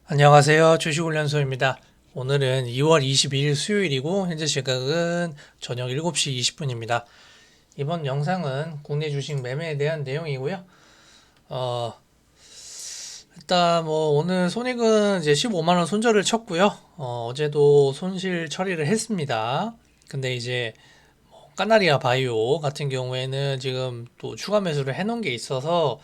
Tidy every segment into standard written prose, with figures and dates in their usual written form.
안녕하세요. 주식훈련소입니다. 오늘은 2월 22일 수요일이고 현재 시각은 저녁 7시 20분입니다. 이번 영상은 국내 주식 매매에 대한 내용이고요. 어, 일단 뭐 오늘 손익은 이제 15만 원 손절을 쳤고요. 어제도 손실 처리를 했습니다. 근데 이제 까나리아 바이오 같은 경우에는 지금 또 추가 매수를 해놓은 게 있어서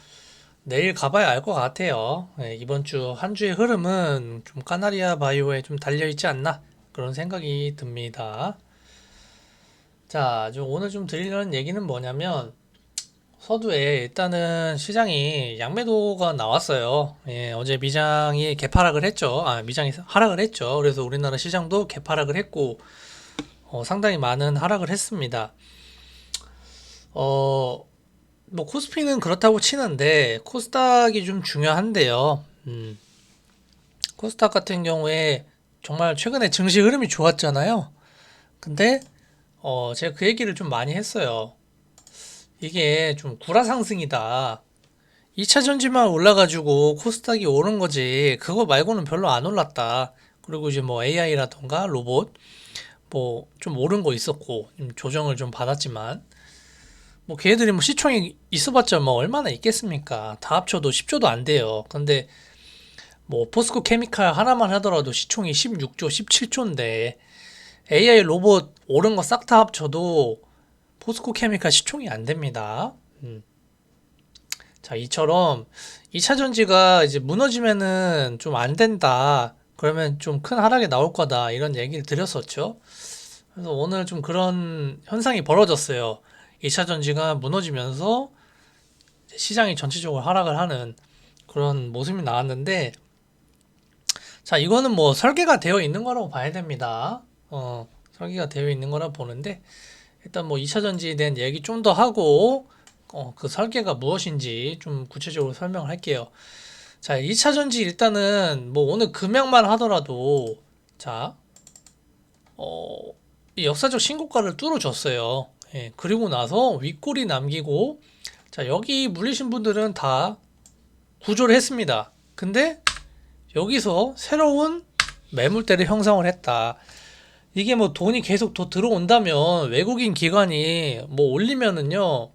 내일 가봐야 알 것 같아요. 네, 이번 주 한 주의 흐름은 좀 카나리아 바이오에 좀 달려있지 않나 그런 생각이 듭니다. 자, 오늘 좀 드리려는 얘기는 뭐냐면 서두에 일단은 시장이 양매도가 나왔어요. 예, 어제 미장이 개파락을 했죠. 미장이 하락을 했죠. 그래서 우리나라 시장도 개파락을 했고 상당히 많은 하락을 했습니다. 어, 뭐 코스피는 그렇다고 치는데 코스닥이 좀 중요한데요. 코스닥 같은 경우에 정말 최근에 증시 흐름이 좋았잖아요. 근데 제가 그 얘기를 좀 많이 했어요. 이게 좀 구라 상승이다. 2차 전지만 올라가지고 코스닥이 오른 거지. 그거 말고는 별로 안 올랐다. 그리고 이제 뭐 AI라던가 로봇 뭐 좀 오른 거 있었고 좀 조정을 좀 받았지만 뭐 걔네들이 뭐 시총이 있어봤자 뭐 얼마나 있겠습니까? 다 합쳐도 10조도 안 돼요. 근데 뭐 포스코 케미칼 하나만 하더라도 시총이 16조, 17조인데 AI 로봇 오른 거 싹 다 합쳐도 포스코 케미칼 시총이 안 됩니다. 자, 이처럼 2차 전지가 이제 무너지면은 좀 안 된다. 그러면 좀 큰 하락이 나올 거다. 이런 얘기를 드렸었죠. 그래서 오늘 좀 그런 현상이 벌어졌어요. 2차 전지가 무너지면서 시장이 전체적으로 하락을 하는 그런 모습이 나왔는데, 자, 이거는 뭐 설계가 되어 있는 거라고 봐야 됩니다. 설계가 되어 있는 거라 보는데, 일단 뭐 2차 전지에 대한 얘기 좀 더 하고, 그 설계가 무엇인지 좀 구체적으로 설명을 할게요. 자, 2차 전지 일단은 뭐 오늘 금양만 하더라도, 자, 어, 이 역사적 신고가를 뚫어줬어요. 예, 그리고 나서 윗골이 남기고, 자, 여기 물리신 분들은 다 구조를 했습니다. 근데 여기서 새로운 매물대를 형성을 했다. 이게 뭐 돈이 계속 더 들어온다면 외국인 기관이 뭐 올리면은요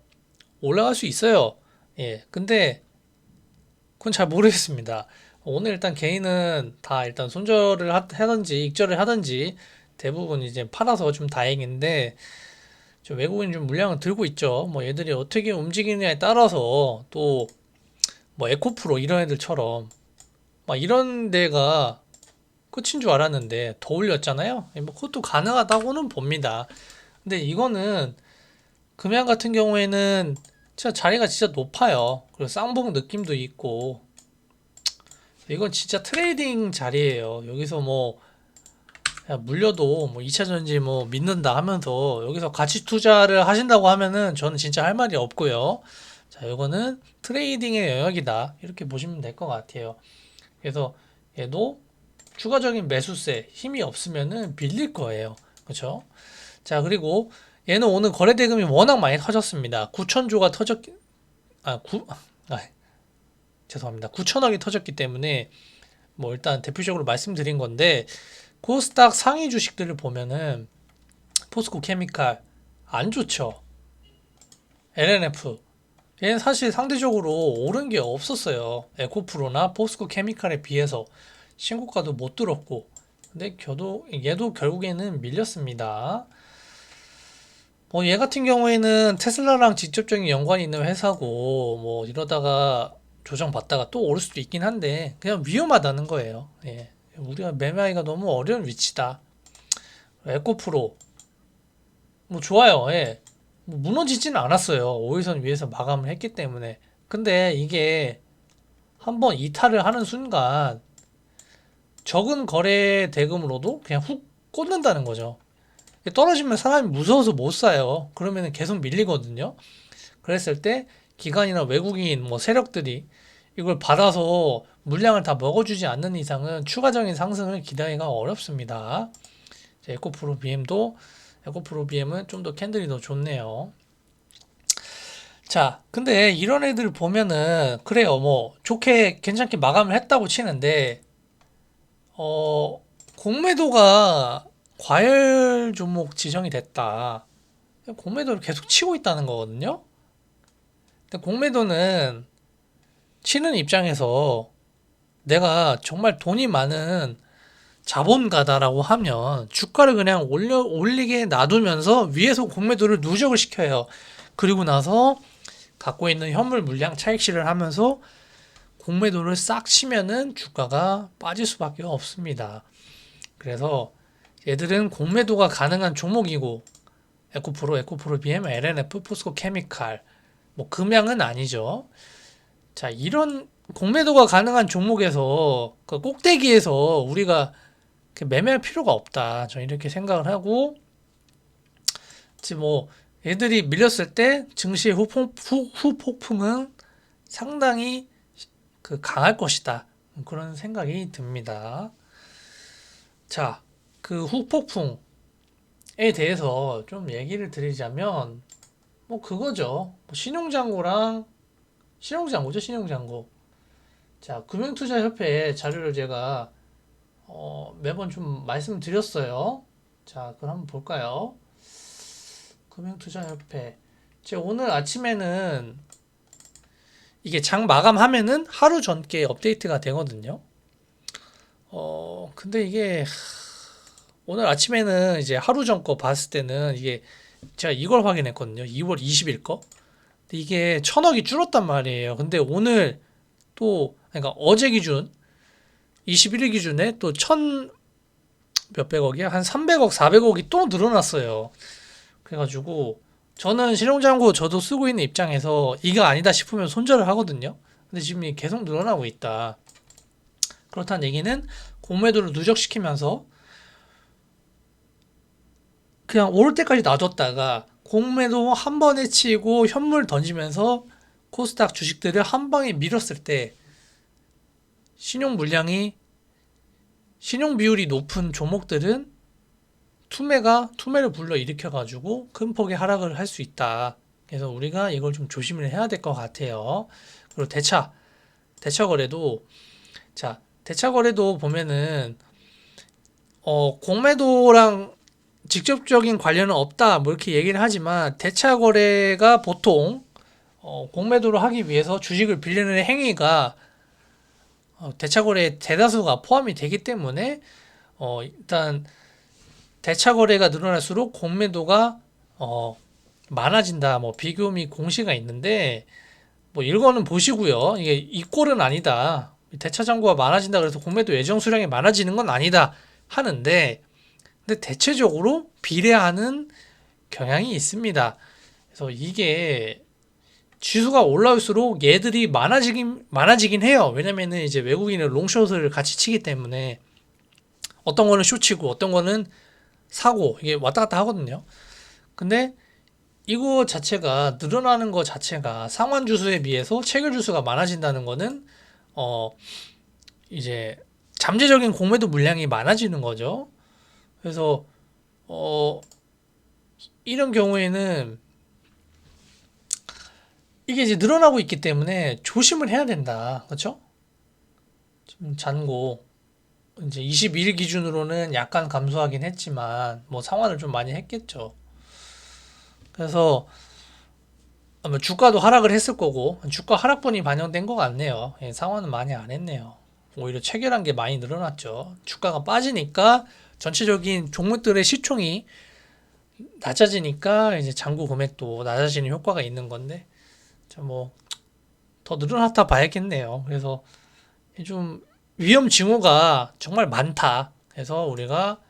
올라갈 수 있어요. 예. 근데 그건 잘 모르겠습니다. 오늘 일단 개인은 다 일단 손절을 하든지 익절을 하든지 대부분 이제 팔아서 좀 다행인데 좀 외국인 좀 물량을 들고 있죠. 뭐 얘들이 어떻게 움직이느냐에 따라서 또 뭐 에코프로 이런 애들처럼 막 이런 데가 끝인 줄 알았는데 더 올렸잖아요. 뭐 그것도 가능하다고는 봅니다. 근데 이거는 금양 같은 경우에는 진짜 자리가 진짜 높아요. 그리고 쌍봉 느낌도 있고 이건 진짜 트레이딩 자리예요. 여기서 뭐 물려도 뭐 2차 전지 뭐 믿는다 하면서 여기서 가치 투자를 하신다고 하면은 저는 진짜 할 말이 없고요. 자, 이거는 트레이딩의 영역이다. 이렇게 보시면 될 것 같아요. 그래서 얘도 추가적인 매수세 힘이 없으면은 빌릴 거예요. 그렇죠? 자, 그리고 얘는 오늘 거래 대금이 워낙 많이 터졌습니다. 9천조가 터졌기 아, 9 아, 죄송합니다. 9천억이 터졌기 때문에 뭐 일단 대표적으로 말씀드린 건데 코스닥 상위 주식들을 보면은 포스코 케미칼 안 좋죠. LNF 얘는 사실 상대적으로 오른 게 없었어요. 에코프로나 포스코 케미칼에 비해서 신고가도 못 들었고 근데 얘도 결국에는 밀렸습니다. 뭐 얘 같은 경우에는 테슬라랑 직접적인 연관이 있는 회사고 뭐 이러다가 조정받다가 또 오를 수도 있긴 한데 그냥 위험하다는 거예요. 예. 우리가 매매하기가 너무 어려운 위치다. 에코프로 뭐 좋아요. 예. 뭐 무너지지는 않았어요. 5일선 위에서 마감을 했기 때문에. 근데 이게 한번 이탈을 하는 순간 적은 거래 대금으로도 그냥 훅 꽂는다는 거죠. 떨어지면 사람이 무서워서 못 사요. 그러면 계속 밀리거든요. 그랬을 때 기관이나 외국인 뭐 세력들이 이걸 받아서 물량을 다 먹어주지 않는 이상은 추가적인 상승을 기대하기가 어렵습니다. 에코프로 BM은 좀 더 캔들이 더 좋네요. 자, 근데 이런 애들 보면은 그래요. 뭐 좋게 괜찮게 마감을 했다고 치는데 공매도가 과열 종목 지정이 됐다. 공매도를 계속 치고 있다는 거거든요. 근데 공매도는 치는 입장에서 내가 정말 돈이 많은 자본가다라고 하면 주가를 그냥 올리게 놔두면서 위에서 공매도를 누적을 시켜요. 그리고 나서 갖고 있는 현물 물량 차익실을 하면서 공매도를 싹 치면은 주가가 빠질 수밖에 없습니다. 그래서 얘들은 공매도가 가능한 종목이고 에코프로, BM, LNF, 포스코 케미칼 뭐 금양은 아니죠. 자, 이런 공매도가 가능한 종목에서 그 꼭대기에서 우리가 매매할 필요가 없다. 저는 이렇게 생각을 하고 지금 뭐 얘들이 밀렸을 때 증시의 후폭풍은 상당히 강할 것이다. 그런 생각이 듭니다. 자, 그 후폭풍에 대해서 좀 얘기를 드리자면 뭐 그거죠. 신용장고죠, 신용장고. 자, 금융투자협회 자료를 제가 매번 좀 말씀드렸어요. 자, 그럼 한번 볼까요? 금융투자협회. 제가 오늘 아침에는 이게 장 마감하면은 하루 전께 업데이트가 되거든요. 근데 이게 오늘 아침에는 이제 하루 전 거 봤을 때는 이게 제가 이걸 확인했거든요. 2월 20일 거. 근데 이게 1000억이 줄었단 말이에요. 근데 오늘 또 그러니까 어제 기준 21일 기준에 또 몇백억이야? 한 300억, 400억이 또 늘어났어요. 그래가지고 저는 신용장고 저도 쓰고 있는 입장에서 이거 아니다 싶으면 손절을 하거든요. 근데 지금 이게 계속 늘어나고 있다. 그렇다는 얘기는 공매도를 누적시키면서 그냥 오를 때까지 놔뒀다가 공매도 한 번에 치고 현물 던지면서 코스닥 주식들을 한 방에 밀었을 때 신용 비율이 높은 종목들은 투매를 불러일으켜가지고 큰 폭의 하락을 할 수 있다. 그래서 우리가 이걸 좀 조심을 해야 될 것 같아요. 그리고 대차 거래도, 자, 대차 거래도 보면은, 공매도랑 직접적인 관련은 없다. 뭐 이렇게 얘기를 하지만, 대차 거래가 보통, 공매도를 하기 위해서 주식을 빌리는 행위가, 대차 거래에 대다수가 포함이 되기 때문에, 일단, 대차 거래가 늘어날수록 공매도가 많아진다. 뭐 비교 및 공시가 있는데 뭐 이거는 보시고요. 이게 이 꼴은 아니다. 대차 잔고가 많아진다 그래서 공매도 예정 수량이 많아지는 건 아니다 하는데 근데 대체적으로 비례하는 경향이 있습니다. 그래서 이게 지수가 올라올수록 얘들이 많아지긴 해요. 왜냐면은 이제 외국인은 롱숏을 같이 치기 때문에 어떤 거는 숏치고 어떤 거는 사고 이게 왔다 갔다 하거든요. 근데 이거 자체가 늘어나는 거 자체가 상환 주수에 비해서 체결 주수가 많아진다는 거는 이제 잠재적인 공매도 물량이 많아지는 거죠. 그래서 이런 경우에는 이게 이제 늘어나고 있기 때문에 조심을 해야 된다. 그렇죠? 지금 잔고 이제 21일 기준으로는 약간 감소하긴 했지만 뭐 상환을 좀 많이 했겠죠. 그래서 아마 주가도 하락을 했을 거고 주가 하락분이 반영된 것 같네요. 예, 상환은 많이 안 했네요. 오히려 체결한 게 많이 늘어났죠. 주가가 빠지니까 전체적인 종목들의 시총이 낮아지니까 이제 잔고 금액도 낮아지는 효과가 있는 건데 뭐 더 늘어났다 봐야겠네요. 그래서 좀 위험 징후가 정말 많다. 그래서 우리가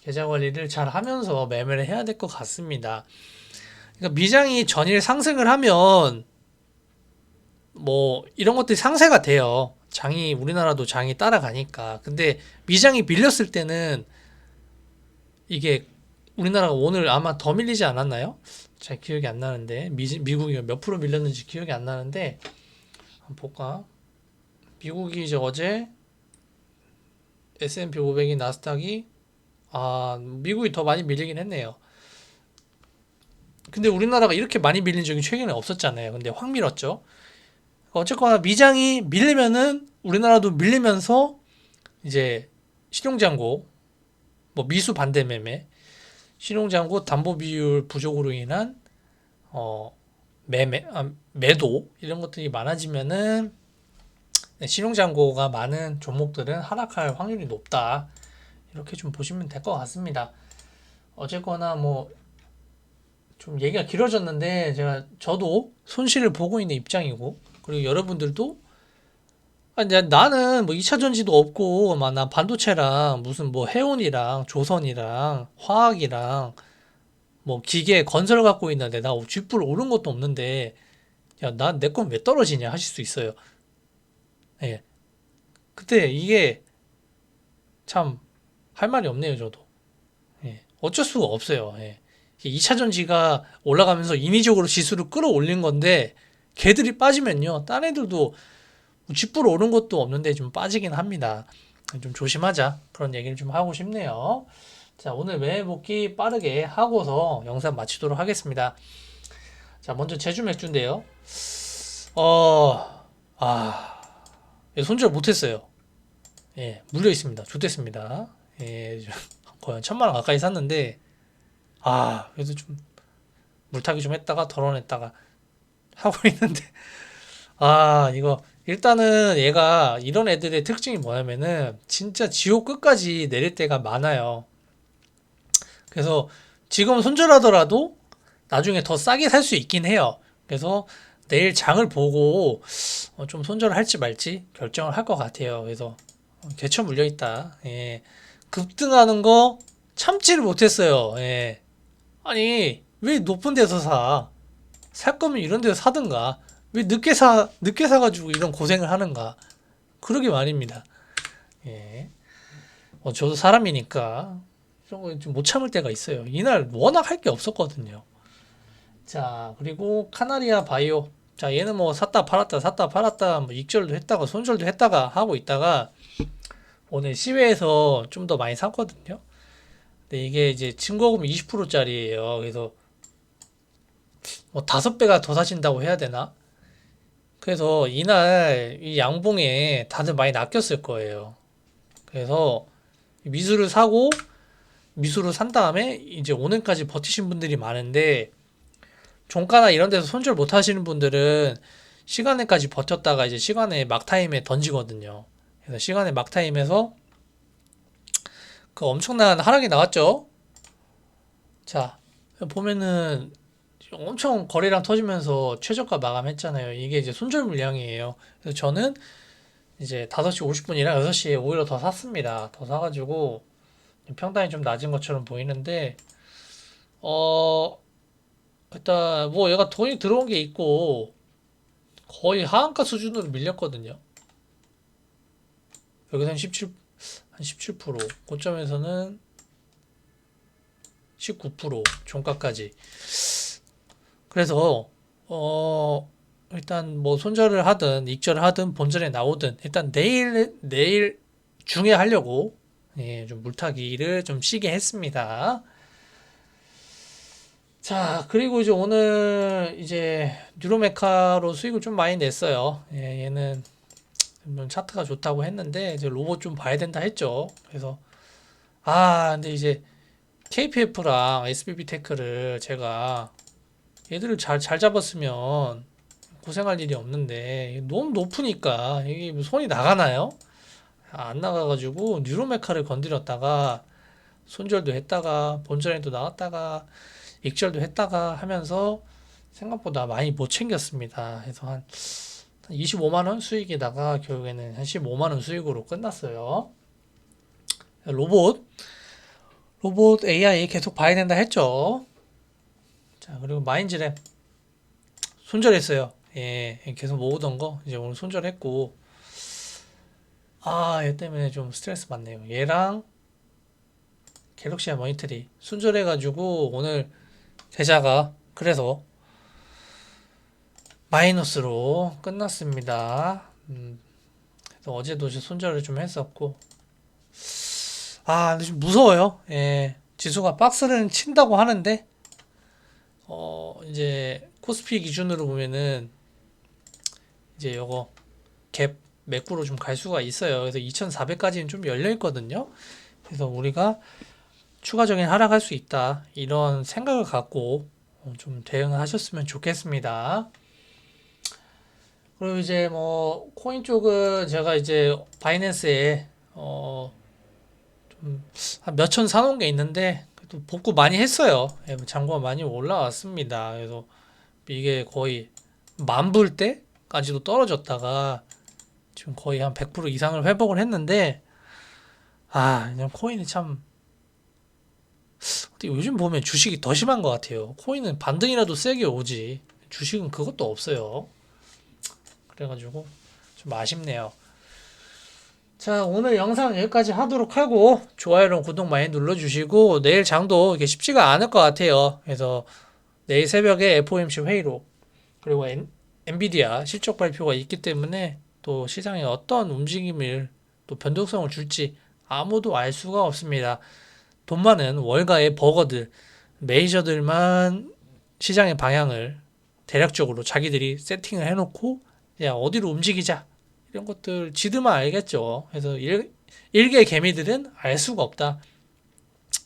계좌 관리를 잘 하면서 매매를 해야 될 것 같습니다. 그러니까 미장이 전일 상승을 하면 뭐 이런 것들이 상세가 돼요. 우리나라도 장이 따라가니까. 근데 미장이 밀렸을 때는 이게 우리나라가 오늘 아마 더 밀리지 않았나요? 잘 기억이 안 나는데 미국이 몇 프로 밀렸는지 기억이 안 나는데 한번 볼까? 미국이 이제 어제 S&P 500이 나스닥이 미국이 더 많이 밀리긴 했네요. 근데 우리나라가 이렇게 많이 밀린 적이 최근에 없었잖아요. 근데 확 밀었죠. 어쨌거나 미장이 밀리면은 우리나라도 밀리면서 이제 신용잔고, 뭐 미수 반대 매매, 신용잔고 담보 비율 부족으로 인한 매도 이런 것들이 많아지면은 신용잔고가 많은 종목들은 하락할 확률이 높다. 이렇게 좀 보시면 될 것 같습니다. 어쨌거나 뭐 좀 얘기가 길어졌는데 저도 손실을 보고 있는 입장이고, 그리고 여러분들도 나는 뭐 2차 전지도 없고 막 나 반도체랑 무슨 뭐 해운이랑 조선이랑 화학이랑 뭐 기계 건설 갖고 있는데 나 쥐뿔 오른 것도 없는데 야, 난 내 건 왜 떨어지냐 하실 수 있어요. 예. 그때 이게 참 할 말이 없네요, 저도. 예. 어쩔 수가 없어요. 예. 2차 전지가 올라가면서 인위적으로 지수를 끌어올린 건데 걔들이 빠지면요. 딴 애들도 쥐뿔 오른 것도 없는데 좀 빠지긴 합니다. 좀 조심하자. 그런 얘기를 좀 하고 싶네요. 자, 오늘 매매 복귀 빠르게 하고서 영상 마치도록 하겠습니다. 자, 먼저 제주 맥주인데요. 어, 아, 손절 못했어요. 예, 물려 있습니다. 좋댔습니다. 예, 거의 1,000만 원 가까이 샀는데, 그래도 좀 물타기 좀 했다가 덜어냈다가 하고 있는데, 이거 일단은 얘가 이런 애들의 특징이 뭐냐면은 진짜 지옥 끝까지 내릴 때가 많아요. 그래서 지금 손절하더라도 나중에 더 싸게 살 수 있긴 해요. 그래서 내일 장을 보고 좀 손절을 할지 말지 결정을 할 것 같아요. 그래서 개처 물려 있다. 예. 급등하는 거 참지를 못했어요. 예. 아니 왜 높은 데서 사? 살 거면 이런 데서 사든가. 왜 늦게 사가지고 이런 고생을 하는가? 그러게 말입니다. 예. 저도 사람이니까 이런 거 좀 못 참을 때가 있어요. 이날 워낙 할 게 없었거든요. 자, 그리고 카나리아 바이오. 자, 얘는 뭐 샀다 팔았다, 뭐 익절도 했다가 손절도 했다가 하고 있다가 오늘 시외에서 좀 더 많이 샀거든요. 근데 이게 이제 증거금 20%짜리예요. 그래서 뭐 5배가 더 사신다고 해야 되나? 그래서 이날 이 양봉에 다들 많이 낚였을 거예요. 그래서 미수를 사고 미수를 산 다음에 이제 오늘까지 버티신 분들이 많은데 종가나 이런 데서 손절 못 하시는 분들은 시간에까지 버텼다가 이제 시간에 막타임에 던지거든요. 그래서 시간에 막타임에서 그 엄청난 하락이 나왔죠. 자, 보면은 엄청 거래량 터지면서 최저가 마감했잖아요. 이게 이제 손절 물량이에요. 그래서 저는 이제 5시 50분이랑 6시에 오히려 더 샀습니다. 더 사가지고 평단이 좀 낮은 것처럼 보이는데 어 일단 뭐 얘가 돈이 들어온 게 있고 거의 하한가 수준으로 밀렸거든요. 여기서는 17% 고점에서는 19% 종가까지. 그래서 일단 뭐 손절을 하든 익절을 하든 본전에 나오든 일단 내일 중에 하려고 좀 물타기를 좀 쉬게 했습니다. 자, 그리고 이제 오늘 이제 뉴로메카로 수익을 좀 많이 냈어요. 얘는 좀 차트가 좋다고 했는데 이제 로봇 좀 봐야 된다 했죠. 그래서 근데 이제 KPF랑 SBB 테크를 제가 얘들을 잘 잡았으면 고생할 일이 없는데 너무 높으니까 이게 뭐 손이 나가나요? 안 나가가지고 뉴로메카를 건드렸다가 손절도 했다가 본전에도 나왔다가 익절도 했다가 하면서 생각보다 많이 못 챙겼습니다. 그래서 한 25만 원 수익에다가 결국에는 한 15만 원 수익으로 끝났어요. 로봇 AI 계속 봐야 된다 했죠. 자, 그리고 마인즈랩 손절했어요. 예, 계속 모으던 거 이제 오늘 손절했고 얘 때문에 좀 스트레스 받네요. 얘랑 갤럭시아 모니터리 손절해가지고 오늘 계좌가 그래서 마이너스로 끝났습니다. 그래서 어제도 손절을 좀 했었고 근데 좀 무서워요. 예, 지수가 박스를 친다고 하는데 이제 코스피 기준으로 보면은 이제 요거 갭 매꾸로 좀 갈 수가 있어요. 그래서 2,400까지는 좀 열려 있거든요. 그래서 우리가 추가적인 하락할 수 있다. 이런 생각을 갖고 좀 대응을 하셨으면 좋겠습니다. 그리고 이제 뭐 코인 쪽은 제가 이제 바이낸스에 한 몇 천 사놓은 게 있는데 또 복구 많이 했어요. 예, 잔고가 많이 올라왔습니다. 그래서 이게 거의 만불 때까지도 떨어졌다가 지금 거의 한 100% 이상을 회복을 했는데 그냥 코인이 참 근데 요즘 보면 주식이 더 심한 것 같아요. 코인은 반등이라도 세게 오지 주식은 그것도 없어요. 그래가지고 좀 아쉽네요. 자, 오늘 영상 여기까지 하도록 하고 좋아요랑 구독 많이 눌러주시고 내일 장도 이게 쉽지가 않을 것 같아요. 그래서 내일 새벽에 FOMC 회의로 그리고 엔비디아 실적 발표가 있기 때문에 또 시장에 어떤 움직임을 또 변동성을 줄지 아무도 알 수가 없습니다. 돈 많은 월가의 버거들 메이저들만 시장의 방향을 대략적으로 자기들이 세팅을 해놓고 야 어디로 움직이자 이런 것들 지들만 알겠죠. 그래서 일개 개미들은 알 수가 없다.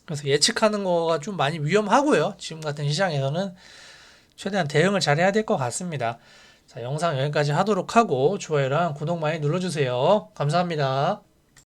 그래서 예측하는 거가 좀 많이 위험하고요. 지금 같은 시장에서는 최대한 대응을 잘해야 될 것 같습니다. 자, 영상 여기까지 하도록 하고 좋아요랑 구독 많이 눌러주세요. 감사합니다.